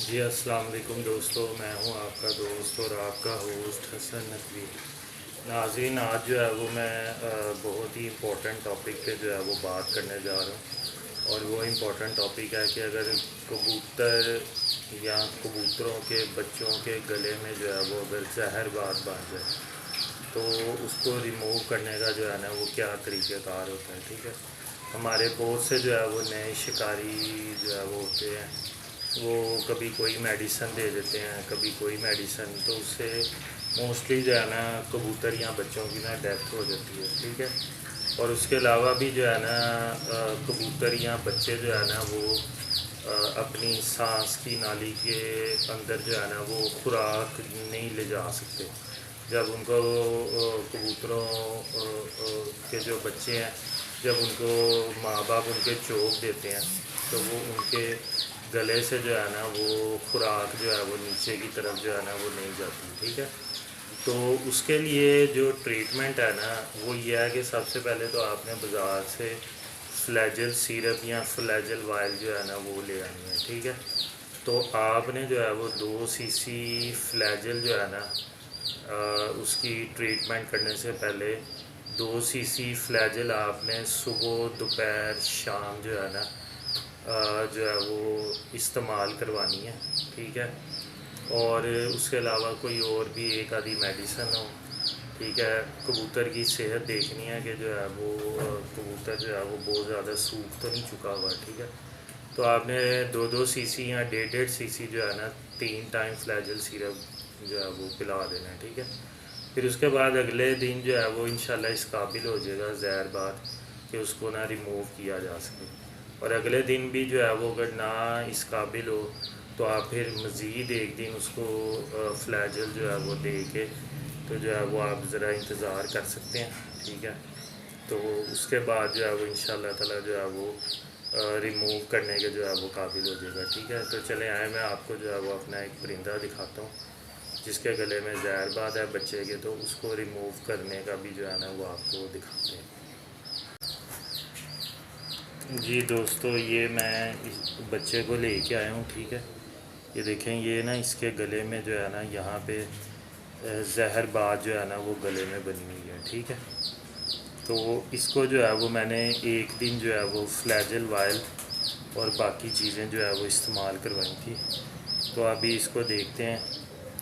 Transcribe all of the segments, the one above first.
जी अस्सलाम वालेकुम दोस्तों, मैं हूं आपका दोस्त और आपका होस्ट हसन नकवी। नाज़रीन, आज जो है वो मैं बहुत ही इम्पोर्टेंट टॉपिक पे जो है वो बात करने जा रहा हूं। और वो इम्पोर्टेंट टॉपिक है कि अगर कबूतर या कबूतरों के बच्चों के गले में जो है वो अगर जहरबाद बन जाए तो उसको रिमूव करने का जो है ना वो क्या तरीक़ेकार होता है। ठीक है, हमारे बहुत से जो है वो नए शिकारी जो है वो होते हैं, वो कभी कोई मेडिसन दे देते हैं, कभी कोई मेडिसन, तो उससे मोस्टली जो है ना कबूतर या बच्चों की ना डेथ हो जाती है। ठीक है, और उसके अलावा भी जो है ना कबूतर या बच्चे जो है ना वो अपनी सांस की नाली के अंदर जो है ना वो खुराक नहीं ले जा सकते। जब उनको कबूतरों के जो बच्चे हैं, जब उनको माँ बाप उनके चोग देते हैं तो वो उनके गले से जो है ना वो खुराक जो है वो नीचे की तरफ जो है ना वो नहीं जाती। ठीक है, तो उसके लिए जो ट्रीटमेंट है ना वो ये है कि सबसे पहले तो आपने बाज़ार से फ्लैजल सिरप या फ्लैजल वायल जो है ना वो ले आनी है। ठीक है, तो आपने जो है वो 2 सीसी फ्लैजल जो है ना उसकी ट्रीटमेंट करने से पहले 2 सीसी फ्लैजल आपने सुबह दोपहर शाम जो है ना जो है वो इस्तेमाल करवानी है। ठीक है, और उसके अलावा कोई और भी एक आधी मेडिसन हो। ठीक है, कबूतर की सेहत देखनी है कि जो है वो कबूतर जो है वो बहुत ज़्यादा सूख तो नहीं चुका हुआ। ठीक है, तो आपने 2-2 सीसी या 1.5-1.5 सीसी जो है ना 3 टाइम फ्लैजल सिरप जो है वो पिला देना है। ठीक है, फिर उसके बाद अगले दिन जो है वो इंशाल्लाह इस काबिल हो जाएगा जहर बाद कि उसको ना रिमूव किया जा सके। और अगले दिन भी जो है वो अगर ना इस काबिल हो तो आप फिर मज़ीद एक दिन उसको फ्लैजल जो है वो दे के तो जो है वो आप ज़रा इंतज़ार कर सकते हैं। ठीक है, तो उसके बाद जो है वो इंशाल्लाह ताला जो है वो रिमूव करने के जो है वो काबिल हो जाएगा। ठीक है, तो चले आए, मैं आपको जो है वो अपना एक परिंदा दिखाता हूँ जिसके गले में जहरबाद है बच्चे के, तो उसको रिमूव करने का भी जो है ना वो आपको दिखाते हैं। जी दोस्तों, ये मैं इस बच्चे को लेके आया हूँ। ठीक है, ये देखें, ये ना इसके गले में जो है ना यहाँ पे जहरबाद जो है ना वो गले में बनी हुई है। ठीक है, तो इसको जो है वो मैंने एक दिन जो है वो फ्लैजल वायल और बाकी चीज़ें जो है वो इस्तेमाल करवाई थी। तो अभी इसको देखते हैं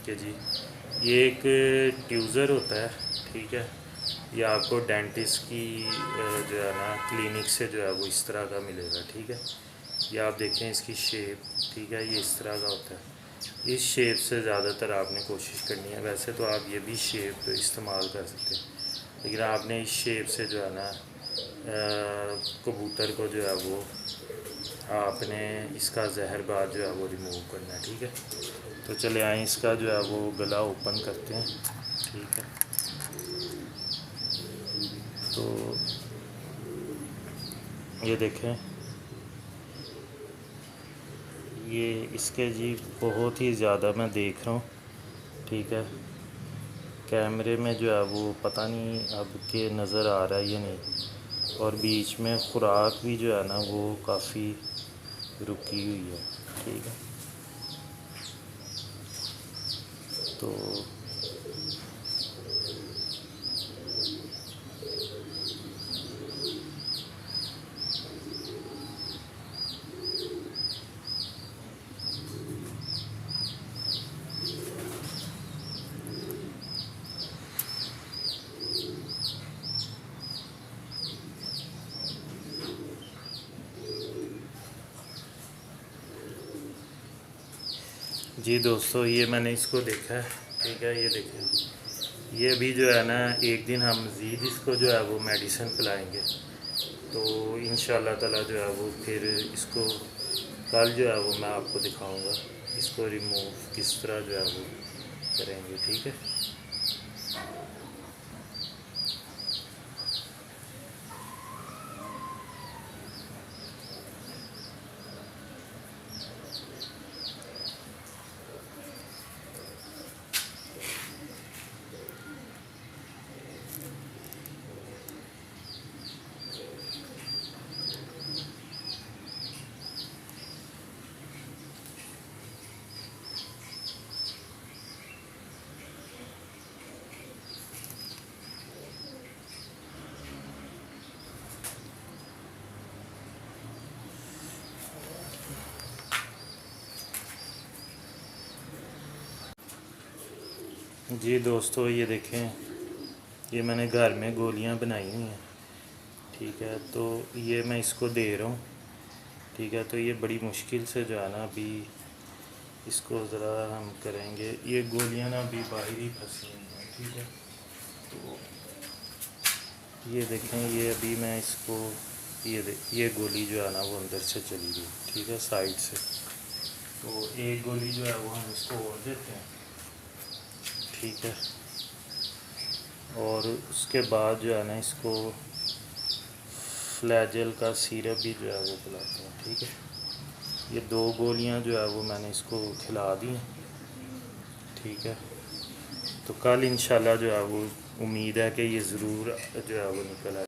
कि जी ये एक ट्यूज़र होता है। ठीक है, ये आपको डेंटिस्ट की जो है ना क्लिनिक से जो है वो इस तरह का मिलेगा। ठीक है, ये आप देखें इसकी शेप। ठीक है, ये इस तरह का होता है। इस शेप से ज़्यादातर आपने कोशिश करनी है। वैसे तो आप ये भी शेप इस्तेमाल कर सकते हैं, लेकिन आपने इस शेप से जो है ना कबूतर को जो है वो आपने इसका जहरबाद जो है वो रिमूव करना है। ठीक है, तो चले आए, इसका जो है वो गला ओपन करते हैं। ठीक है, तो ये देखें, ये इसके जी बहुत ही ज़्यादा मैं देख रहा हूँ। ठीक है, कैमरे में जो है वो पता नहीं अब के नज़र आ रहा है या नहीं, और बीच में खुराक भी जो है ना वो काफ़ी रुकी हुई है। ठीक है, तो जी दोस्तों, ये मैंने इसको देखा है। ठीक है, ये देखें, ये अभी जो है ना एक दिन हम मज़ीद इसको जो है वो मेडिसिन पिलाएंगे, तो इंशाल्लाह ताला जो है वो फिर इसको कल जो है वो मैं आपको दिखाऊंगा इसको रिमूव किस तरह जो है वो करेंगे। ठीक है, जी दोस्तों, ये देखें, ये मैंने घर में गोलियां बनाई हुई हैं। ठीक है, तो ये मैं इसको दे रहा हूँ। ठीक है, तो ये बड़ी मुश्किल से जो है ना अभी इसको ज़रा हम करेंगे। ये गोलियां ना अभी बाहर ही फंसी हुई हैं। ठीक है, तो ये देखें, ये अभी मैं इसको ये गोली जो है ना वो अंदर से चली गई। ठीक है, साइड से। तो एक गोली जो है वो हम इसको और देते हैं। ठीक है, और उसके बाद जो है ना इसको फ्लैजेल का सिरप भी जो है वो पिलाते हैं। ठीक है, ये 2 गोलियां जो है वो मैंने इसको खिला दी हैं। ठीक है, तो कल इंशाल्लाह जो है वो उम्मीद है कि ये ज़रूर जो है वो निकल आए।